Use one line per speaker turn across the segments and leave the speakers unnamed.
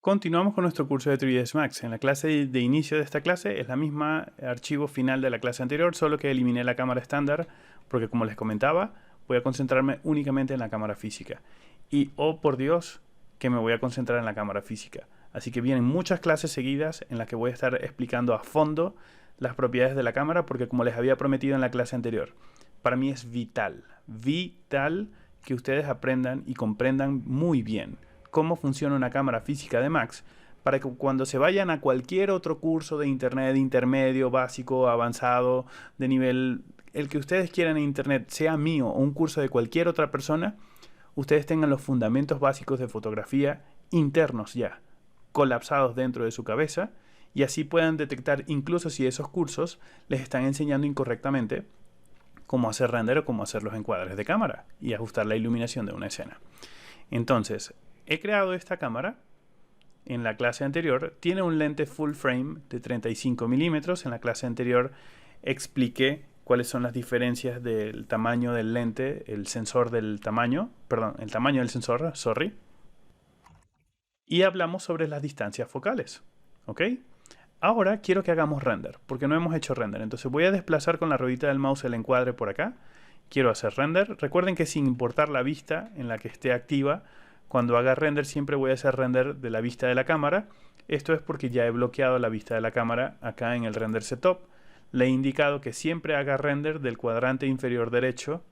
Continuamos con nuestro curso de 3ds Max. En la clase de inicio de esta clase es la misma archivo final de la clase anterior, solo que eliminé la cámara estándar porque, como les comentaba, voy a concentrarme únicamente en la cámara física. Y, oh por Dios, que me voy a concentrar en la cámara física. Así que vienen muchas clases seguidas en las que voy a estar explicando a fondo las propiedades de la cámara porque, como les había prometido en la clase anterior, para mí es vital que ustedes aprendan y comprendan muy bien cómo funciona una cámara física de Max, para que cuando se vayan a cualquier otro curso de internet, intermedio, básico, avanzado, de nivel, el que ustedes quieran en internet, sea mío o un curso de cualquier otra persona, ustedes tengan los fundamentos básicos de fotografía internos ya, colapsados dentro de su cabeza, y así puedan detectar, incluso si esos cursos les están enseñando incorrectamente, cómo hacer render o cómo hacer los encuadres de cámara y ajustar la iluminación de una escena. Entonces, he creado esta cámara en la clase anterior. Tiene un lente full frame de 35 milímetros. En la clase anterior expliqué cuáles son las diferencias del tamaño del lente, el sensor del tamaño, perdón, el tamaño del sensor, sorry. Y hablamos sobre las distancias focales, ¿ok? Ahora quiero que hagamos render, porque no hemos hecho render. Entonces voy a desplazar con la ruedita del mouse el encuadre por acá. Quiero hacer render. Recuerden que sin importar la vista en la que esté activa, cuando haga render siempre voy a hacer render de la vista de la cámara. Esto es porque ya he bloqueado la vista de la cámara acá en el render setup. Le he indicado que siempre haga render del cuadrante inferior derecho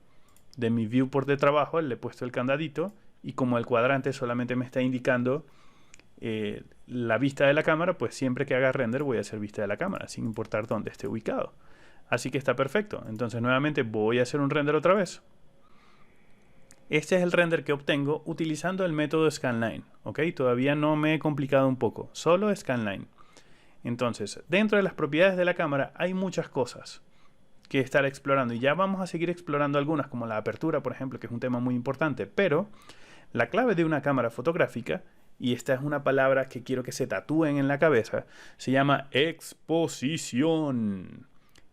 de mi viewport de trabajo. Le he puesto el candadito y como el cuadrante solamente me está indicando la vista de la cámara, pues siempre que haga render voy a hacer vista de la cámara, sin importar dónde esté ubicado. Así que está perfecto. Entonces nuevamente voy a hacer un render otra vez. Este es el render que obtengo utilizando el método Scanline. ¿Ok? Todavía no me he complicado un poco. Solo Scanline. Entonces, dentro de las propiedades de la cámara hay muchas cosas que estar explorando. Y ya vamos a seguir explorando algunas, como la apertura, por ejemplo, que es un tema muy importante. Pero la clave de una cámara fotográfica, y esta es una palabra que quiero que se tatúen en la cabeza, se llama exposición.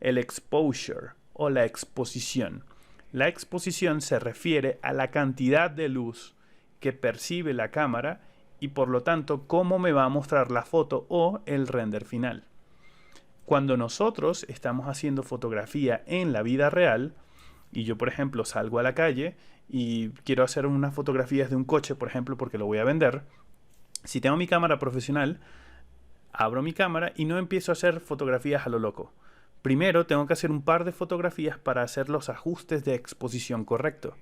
El exposure o la exposición. La exposición se refiere a la cantidad de luz que percibe la cámara y por lo tanto cómo me va a mostrar la foto o el render final. Cuando nosotros estamos haciendo fotografía en la vida real, y yo por ejemplo salgo a la calle y quiero hacer unas fotografías de un coche, por ejemplo, porque lo voy a vender, si tengo mi cámara profesional, abro mi cámara y no empiezo a hacer fotografías a lo loco. Primero tengo que hacer un par de fotografías para hacer los ajustes de exposición correcto.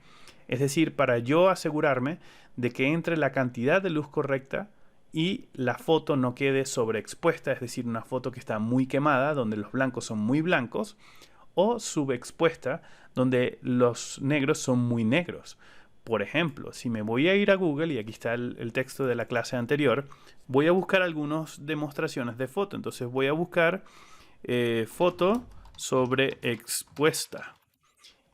Es decir, para yo asegurarme de que entre la cantidad de luz correcta y la foto no quede sobreexpuesta, es decir, una foto que está muy quemada, donde los blancos son muy blancos, o subexpuesta, donde los negros son muy negros. Por ejemplo, si me voy a ir a Google, y aquí está el texto de la clase anterior, voy a buscar algunas demostraciones de foto. Entonces voy a buscar foto sobreexpuesta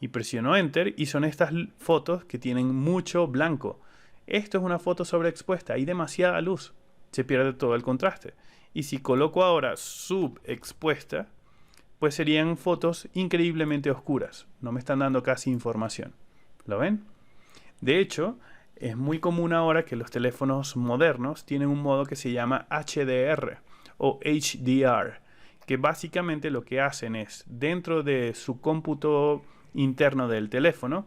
y presiono Enter y son estas fotos que tienen mucho blanco. Esto es una foto sobreexpuesta, hay demasiada luz, se pierde todo el contraste. Y si coloco ahora subexpuesta, pues serían fotos increíblemente oscuras, no me están dando casi información. ¿Lo ven? De hecho, es muy común ahora que los teléfonos modernos tienen un modo que se llama HDR o HDR, que básicamente lo que hacen es, dentro de su cómputo interno del teléfono,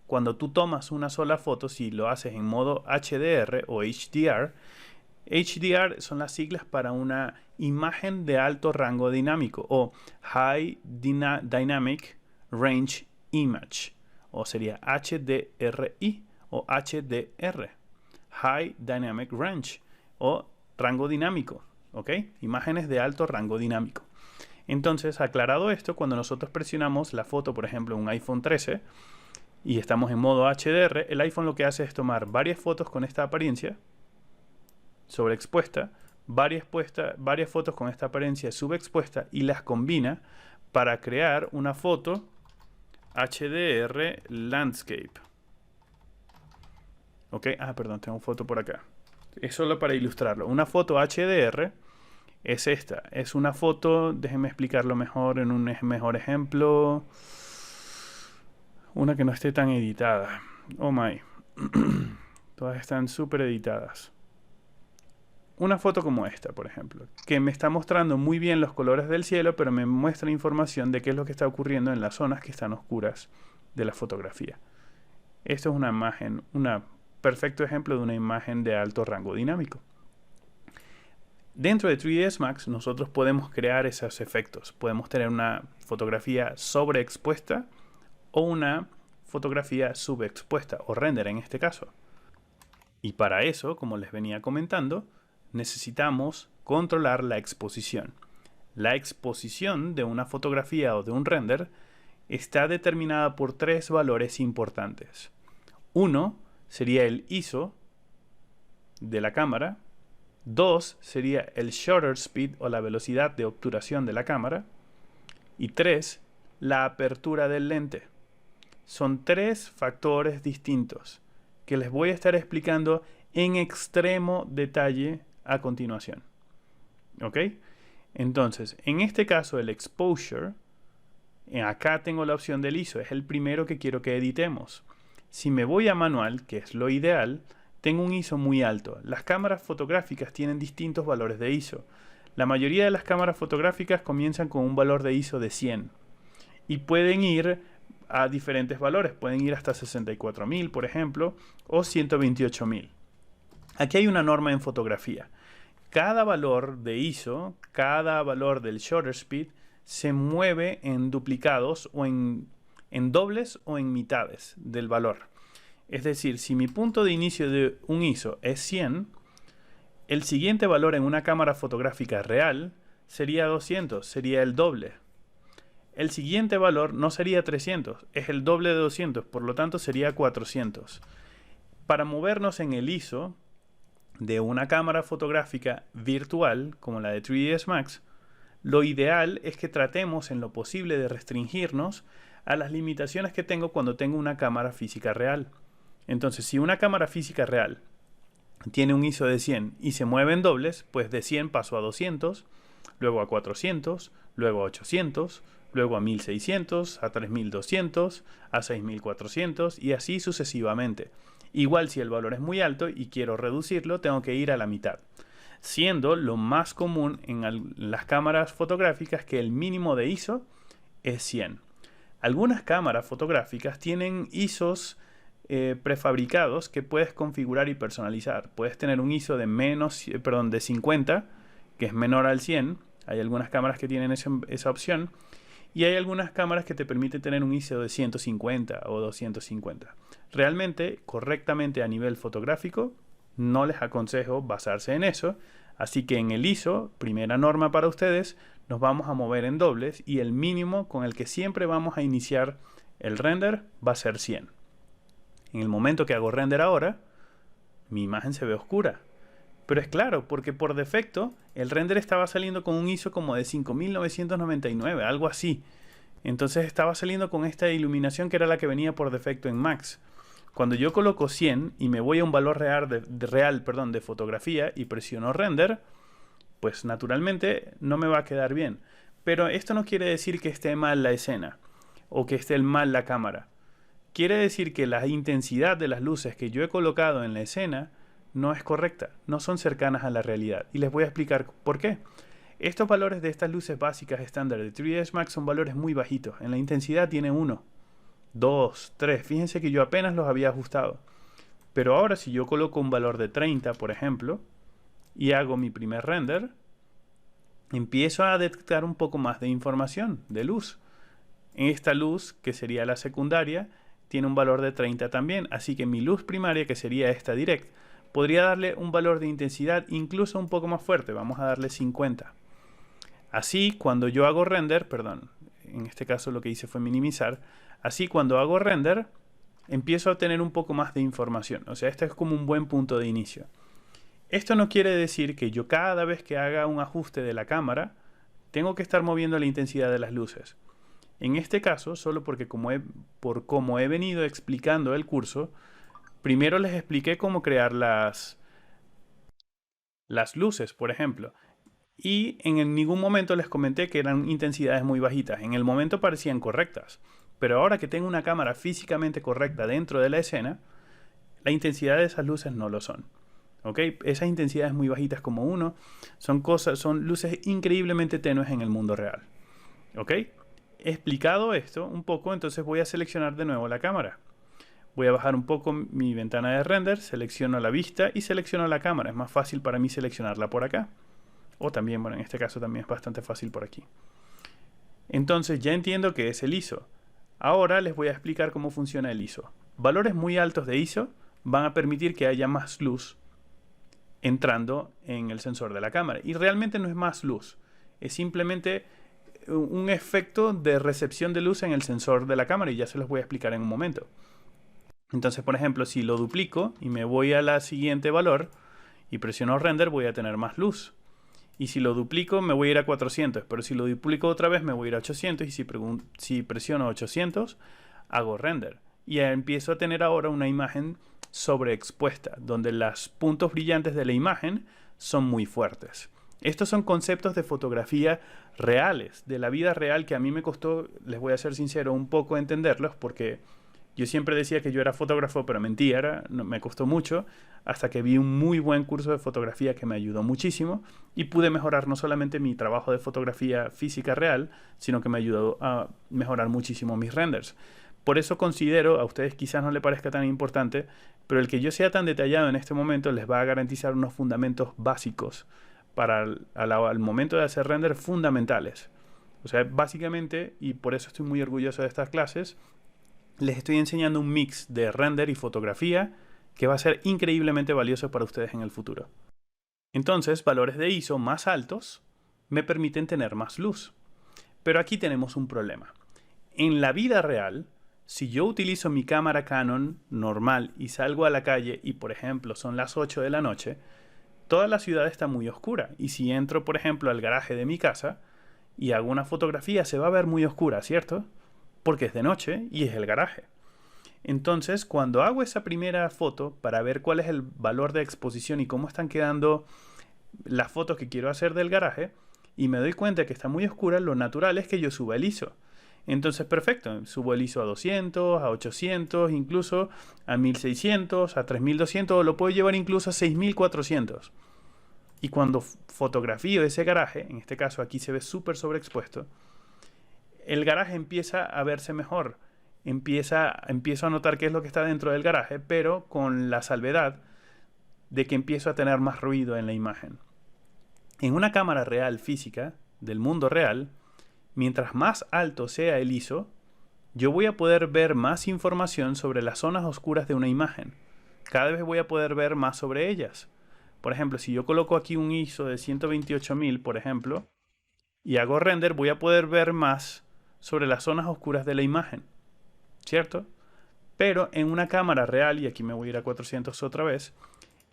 cuando tú tomas una sola foto, si lo haces en modo HDR o HDR, HDR son las siglas para una imagen de alto rango dinámico o High Dynamic Range Image, o sería HDRI o HDR, High Dynamic Range o rango dinámico, ¿ok? Imágenes de alto rango dinámico. Entonces, aclarado esto, cuando nosotros presionamos la foto, por ejemplo, en un iPhone 13 y estamos en modo HDR, el iPhone lo que hace es tomar varias fotos con esta apariencia sobreexpuesta, varias fotos con esta apariencia subexpuesta y las combina para crear una foto HDR Landscape. Ok, perdón, tengo foto por acá. Es solo para ilustrarlo. Una foto HDR es esta. Es una foto, déjenme explicarlo mejor en un mejor ejemplo. Una que no esté tan editada. Oh my. Todas están súper editadas. una foto como esta, por ejemplo, que me está mostrando muy bien los colores del cielo, pero me muestra información de qué es lo que está ocurriendo en las zonas que están oscuras de la fotografía. Esto es una imagen, un perfecto ejemplo de una imagen de alto rango dinámico. Dentro de 3ds Max nosotros podemos crear esos efectos. Podemos tener una fotografía sobreexpuesta o una fotografía subexpuesta, o render en este caso. Y para eso, como les venía comentando, necesitamos controlar la exposición. La exposición de una fotografía o de un render está determinada por tres valores importantes. Uno sería el ISO de la cámara. 2 sería el shutter speed o la velocidad de obturación de la cámara. Y 3, la apertura del lente. Son tres factores distintos que les voy a estar explicando en extremo detalle a continuación. ¿Ok? Entonces, en este caso el exposure, acá tengo la opción del ISO, es el primero que quiero que editemos. Si me voy a manual, que es lo ideal, tengo un ISO muy alto. Las cámaras fotográficas tienen distintos valores de ISO. La mayoría de las cámaras fotográficas comienzan con un valor de ISO de 100 y pueden ir a diferentes valores. Pueden ir hasta 64.000, por ejemplo, o 128.000. Aquí hay una norma en fotografía. Cada valor de ISO, cada valor del shutter speed, se mueve en duplicados o en dobles o en mitades del valor. Es decir, si mi punto de inicio de un ISO es 100, el siguiente valor en una cámara fotográfica real sería 200, sería el doble. El siguiente valor no sería 300, es el doble de 200, por lo tanto sería 400. Para movernos en el ISO de una cámara fotográfica virtual, como la de 3ds Max, lo ideal es que tratemos en lo posible de restringirnos a las limitaciones que tengo cuando tengo una cámara física real. Entonces, si una cámara física real tiene un ISO de 100 y se mueve en dobles, pues de 100 paso a 200, luego a 400, luego a 800, luego a 1600, a 3200, a 6400 y así sucesivamente. Igual si el valor es muy alto y quiero reducirlo, tengo que ir a la mitad. Siendo lo más común en las cámaras fotográficas que el mínimo de ISO es 100. Algunas cámaras fotográficas tienen ISOs prefabricados que puedes configurar y personalizar. Puedes tener un ISO de 50, que es menor al 100. Hay algunas cámaras que tienen esa opción. Y hay algunas cámaras que te permiten tener un ISO de 150 o 250. Realmente, correctamente a nivel fotográfico, no les aconsejo basarse en eso. Así que en el ISO, primera norma para ustedes, nos vamos a mover en dobles y el mínimo con el que siempre vamos a iniciar el render va a ser 100. En el momento que hago render ahora, mi imagen se ve oscura. Pero es claro, porque por defecto el render estaba saliendo con un ISO como de 5999, algo así. Entonces estaba saliendo con esta iluminación que era la que venía por defecto en Max. Cuando yo coloco 100 y me voy a un valor real de fotografía y presiono render, pues naturalmente no me va a quedar bien. Pero esto no quiere decir que esté mal la escena o que esté mal la cámara. Quiere decir que la intensidad de las luces que yo he colocado en la escena no es correcta, no son cercanas a la realidad. Y les voy a explicar por qué. Estos valores de estas luces básicas estándar de 3ds Max son valores muy bajitos. En la intensidad tiene 1, 2, 3. Fíjense que yo apenas los había ajustado. Pero ahora si yo coloco un valor de 30, por ejemplo, y hago mi primer render, empiezo a detectar un poco más de información, de luz. En esta luz, que sería la secundaria, tiene un valor de 30 también, así que mi luz primaria, que sería esta direct, podría darle un valor de intensidad incluso un poco más fuerte, vamos a darle 50. Así, cuando yo hago render, en este caso lo que hice fue minimizar, así cuando hago render, empiezo a tener un poco más de información, o sea, este es como un buen punto de inicio. Esto no quiere decir que yo cada vez que haga un ajuste de la cámara, tengo que estar moviendo la intensidad de las luces. En este caso, solo porque como he venido explicando el curso, primero les expliqué cómo crear las luces, por ejemplo. Y en ningún momento les comenté que eran intensidades muy bajitas. En el momento parecían correctas. Pero ahora que tengo una cámara físicamente correcta dentro de la escena, la intensidad de esas luces no lo son. ¿Ok? Esas intensidades muy bajitas como 1 son luces increíblemente tenues en el mundo real. ¿Ok? Explicado esto un poco, entonces voy a seleccionar de nuevo la cámara. Voy a bajar un poco mi ventana de render, selecciono la vista y selecciono la cámara. Es más fácil para mí seleccionarla por acá. O también, bueno, en este caso también es bastante fácil por aquí. Entonces ya entiendo que es el ISO. Ahora les voy a explicar cómo funciona el ISO. Valores muy altos de ISO van a permitir que haya más luz entrando en el sensor de la cámara. Y realmente no es más luz, es simplemente un efecto de recepción de luz en el sensor de la cámara, y ya se los voy a explicar en un momento. Entonces, por ejemplo, si lo duplico y me voy a la siguiente valor y presiono render, voy a tener más luz. Y si lo duplico me voy a ir a 400, pero si lo duplico otra vez me voy a ir a 800, y si presiono 800 hago render. Y empiezo a tener ahora una imagen sobreexpuesta, donde los puntos brillantes de la imagen son muy fuertes. Estos son conceptos de fotografía reales, de la vida real, que a mí me costó, les voy a ser sincero, un poco entenderlos, porque yo siempre decía que yo era fotógrafo, pero mentira, me costó mucho, hasta que vi un muy buen curso de fotografía que me ayudó muchísimo y pude mejorar no solamente mi trabajo de fotografía física real, sino que me ayudó a mejorar muchísimo mis renders. Por eso considero, a ustedes quizás no les parezca tan importante, pero el que yo sea tan detallado en este momento les va a garantizar unos fundamentos básicos para al momento de hacer render fundamentales. O sea, básicamente, y por eso estoy muy orgulloso de estas clases, les estoy enseñando un mix de render y fotografía que va a ser increíblemente valioso para ustedes en el futuro. Entonces, valores de ISO más altos me permiten tener más luz. Pero aquí tenemos un problema. En la vida real, si yo utilizo mi cámara Canon normal y salgo a la calle y, por ejemplo, son las 8 de la noche, toda la ciudad está muy oscura. Y si entro, por ejemplo, al garaje de mi casa y hago una fotografía, se va a ver muy oscura, ¿cierto? Porque es de noche y es el garaje. Entonces, cuando hago esa primera foto para ver cuál es el valor de exposición y cómo están quedando las fotos que quiero hacer del garaje, y me doy cuenta que está muy oscura, lo natural es que yo suba el ISO. Entonces, perfecto, subo el ISO a 200, a 800, incluso a 1600, a 3200, o lo puedo llevar incluso a 6400. Y cuando fotografío ese garaje, en este caso aquí se ve súper sobreexpuesto, el garaje empieza a verse mejor. Empiezo a notar qué es lo que está dentro del garaje, pero con la salvedad de que empiezo a tener más ruido en la imagen. En una cámara real física, del mundo real, mientras más alto sea el ISO, yo voy a poder ver más información sobre las zonas oscuras de una imagen. Cada vez voy a poder ver más sobre ellas. Por ejemplo, si yo coloco aquí un ISO de 128.000, por ejemplo, y hago render, voy a poder ver más sobre las zonas oscuras de la imagen, ¿cierto? Pero en una cámara real, y aquí me voy a ir a 400 otra vez,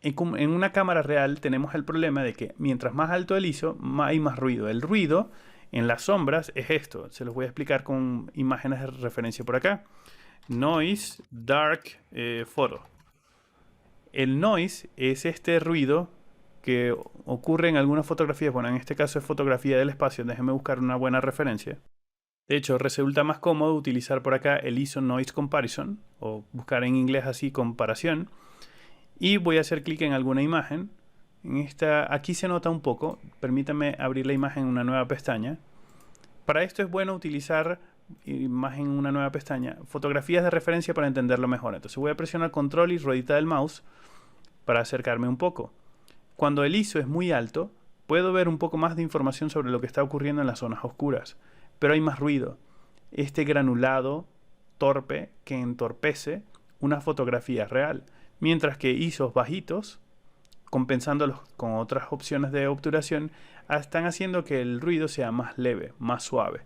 en una cámara real tenemos el problema de que mientras más alto el ISO, hay más ruido. El ruido en las sombras es esto. Se los voy a explicar con imágenes de referencia por acá. Noise, dark, photo. El noise es este ruido que ocurre en algunas fotografías. Bueno, en este caso es fotografía del espacio. Déjenme buscar una buena referencia. De hecho, resulta más cómodo utilizar por acá el ISO Noise Comparison, o buscar en inglés así comparación. Y voy a hacer clic en alguna imagen. Aquí se nota un poco. Permítanme abrir la imagen en una nueva pestaña. Para esto es bueno utilizar imagen en una nueva pestaña, fotografías de referencia, para entenderlo mejor. Entonces voy a presionar control y ruedita del mouse para acercarme un poco. Cuando el ISO es muy alto, puedo ver un poco más de información sobre lo que está ocurriendo en las zonas oscuras. Pero hay más ruido. Este granulado torpe que entorpece una fotografía real. Mientras que ISOs bajitos, compensándolos con otras opciones de obturación, están haciendo que el ruido sea más leve, más suave.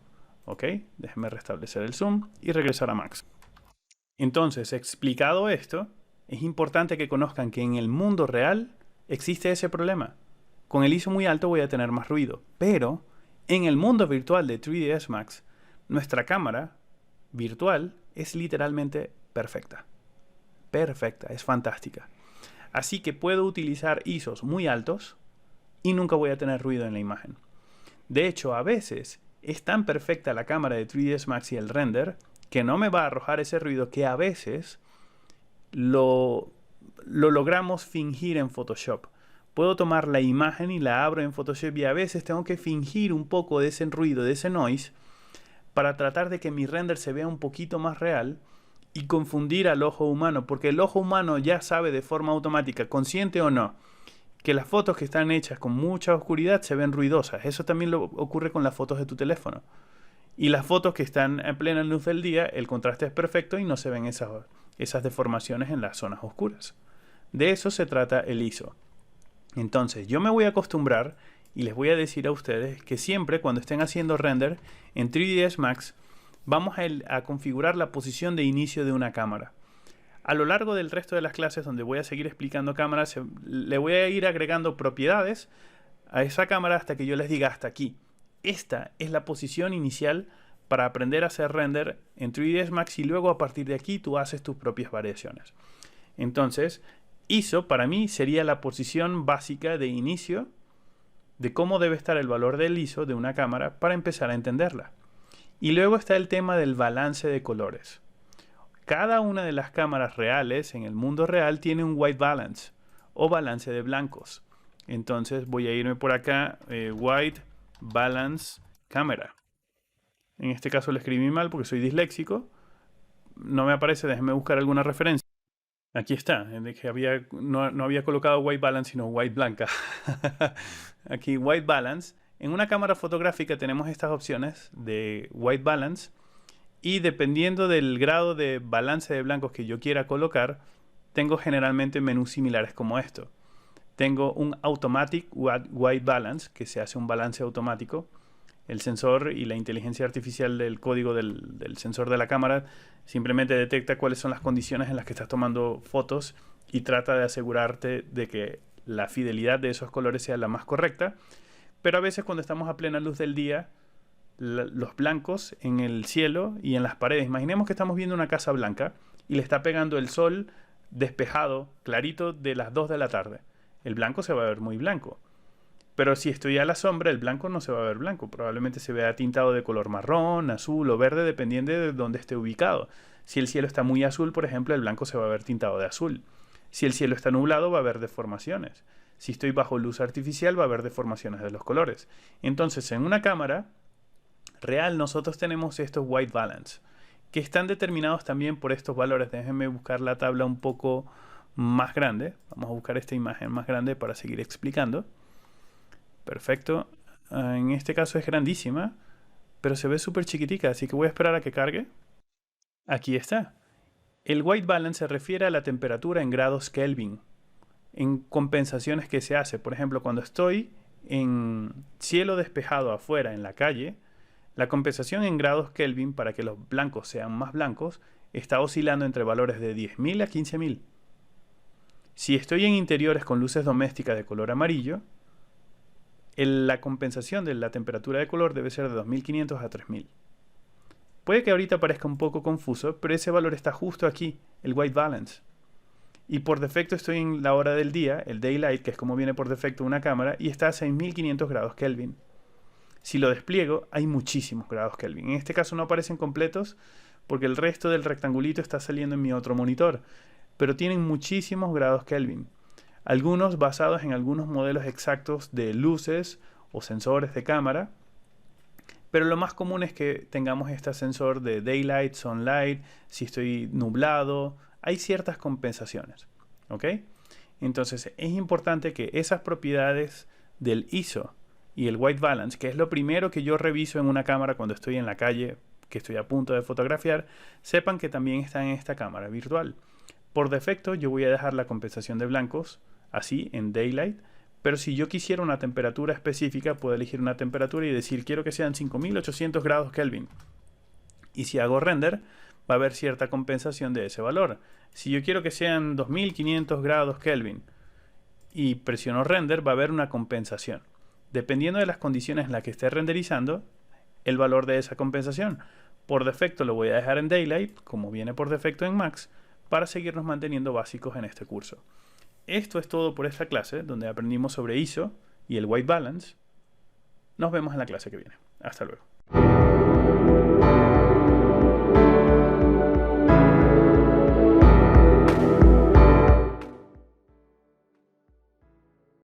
¿Ok? Déjenme restablecer el zoom y regresar a Max. Entonces, explicado esto, es importante que conozcan que en el mundo real existe ese problema. Con el ISO muy alto voy a tener más ruido, pero en el mundo virtual de 3ds Max, nuestra cámara virtual es literalmente perfecta. Perfecta, es fantástica. Así que puedo utilizar ISOs muy altos y nunca voy a tener ruido en la imagen. De hecho, a veces es tan perfecta la cámara de 3ds Max y el render que no me va a arrojar ese ruido, que a veces lo lo logramos fingir en Photoshop. Puedo tomar la imagen y la abro en Photoshop y a veces tengo que fingir un poco de ese ruido, de ese noise, para tratar de que mi render se vea un poquito más real y confundir al ojo humano, porque el ojo humano ya sabe de forma automática, consciente o no, que las fotos que están hechas con mucha oscuridad se ven ruidosas. Eso también lo ocurre con las fotos de tu teléfono. Y las fotos que están en plena luz del día, el contraste es perfecto y no se ven esas deformaciones en las zonas oscuras. De eso se trata el ISO. Entonces, yo me voy a acostumbrar y les voy a decir a ustedes que siempre cuando estén haciendo render en 3ds Max, vamos a configurar la posición de inicio de una cámara. A lo largo del resto de las clases donde voy a seguir explicando cámaras, le voy a ir agregando propiedades a esa cámara hasta que yo les diga hasta aquí. Esta es la posición inicial para aprender a hacer render en 3ds Max y luego a partir de aquí tú haces tus propias variaciones. Entonces, ISO para mí sería la posición básica de inicio de cómo debe estar el valor del ISO de una cámara para empezar a entenderla. Y luego está el tema del balance de colores. Cada una de las cámaras reales en el mundo real tiene un white balance o balance de blancos. Entonces voy a irme por acá, white balance camera. En este caso lo escribí mal porque soy disléxico. No me aparece, déjenme buscar alguna referencia. Aquí está, que no había colocado white balance sino white blanca. Aquí white balance. En una cámara fotográfica tenemos estas opciones de white balance y dependiendo del grado de balance de blancos que yo quiera colocar, tengo generalmente menús similares como esto. Tengo un automatic white balance, que se hace un balance automático. El sensor y la inteligencia artificial del código del sensor de la cámara simplemente detecta cuáles son las condiciones en las que estás tomando fotos y trata de asegurarte de que la fidelidad de esos colores sea la más correcta. Pero a veces cuando estamos a plena luz del día, los blancos en el cielo y en las paredes, imaginemos que estamos viendo una casa blanca y le está pegando el sol despejado, clarito, de las 2 de la tarde. El blanco se va a ver muy blanco. Pero si estoy a la sombra, el blanco no se va a ver blanco. Probablemente se vea tintado de color marrón, azul o verde, dependiendo de dónde esté ubicado. Si el cielo está muy azul, por ejemplo, el blanco se va a ver tintado de azul. Si el cielo está nublado, va a haber deformaciones. Si estoy bajo luz artificial, va a haber deformaciones de los colores. Entonces, en una cámara real, nosotros tenemos estos white balance, que están determinados también por estos valores. Déjenme buscar la tabla un poco más grande. Vamos a buscar esta imagen más grande para seguir explicando. Perfecto. En este caso es grandísima, pero se ve súper chiquitica, así que voy a esperar a que cargue. Aquí está. El white balance se refiere a la temperatura en grados Kelvin, en compensaciones que se hace. Por ejemplo, cuando estoy en cielo despejado afuera en la calle, la compensación en grados Kelvin para que los blancos sean más blancos está oscilando entre valores de 10.000 a 15.000. Si estoy en interiores con luces domésticas de color amarillo, la compensación de la temperatura de color debe ser de 2.500 a 3.000. Puede que ahorita parezca un poco confuso, pero ese valor está justo aquí, el white balance. Y por defecto estoy en la hora del día, el daylight, que es como viene por defecto una cámara, y está a 6.500 grados Kelvin. Si lo despliego, hay muchísimos grados Kelvin. En este caso no aparecen completos porque el resto del rectangulito está saliendo en mi otro monitor, pero tienen muchísimos grados Kelvin. Algunos basados en algunos modelos exactos de luces o sensores de cámara, pero lo más común es que tengamos este sensor de daylight, sunlight, si estoy nublado, hay ciertas compensaciones, ¿ok? Entonces es importante que esas propiedades del ISO y el white balance, que es lo primero que yo reviso en una cámara cuando estoy en la calle, que estoy a punto de fotografiar, sepan que también están en esta cámara virtual. Por defecto yo voy a dejar la compensación de blancos así en daylight, pero si yo quisiera una temperatura específica, puedo elegir una temperatura y decir quiero que sean 5.800 grados Kelvin. Y si hago render, va a haber cierta compensación de ese valor. Si yo quiero que sean 2.500 grados Kelvin y presiono render, va a haber una compensación. Dependiendo de las condiciones en las que esté renderizando, el valor de esa compensación. Por defecto lo voy a dejar en daylight, como viene por defecto en Max, para seguirnos manteniendo básicos en este curso. Esto es todo por esta clase, donde aprendimos sobre ISO y el white balance. Nos vemos en la clase que viene. Hasta luego.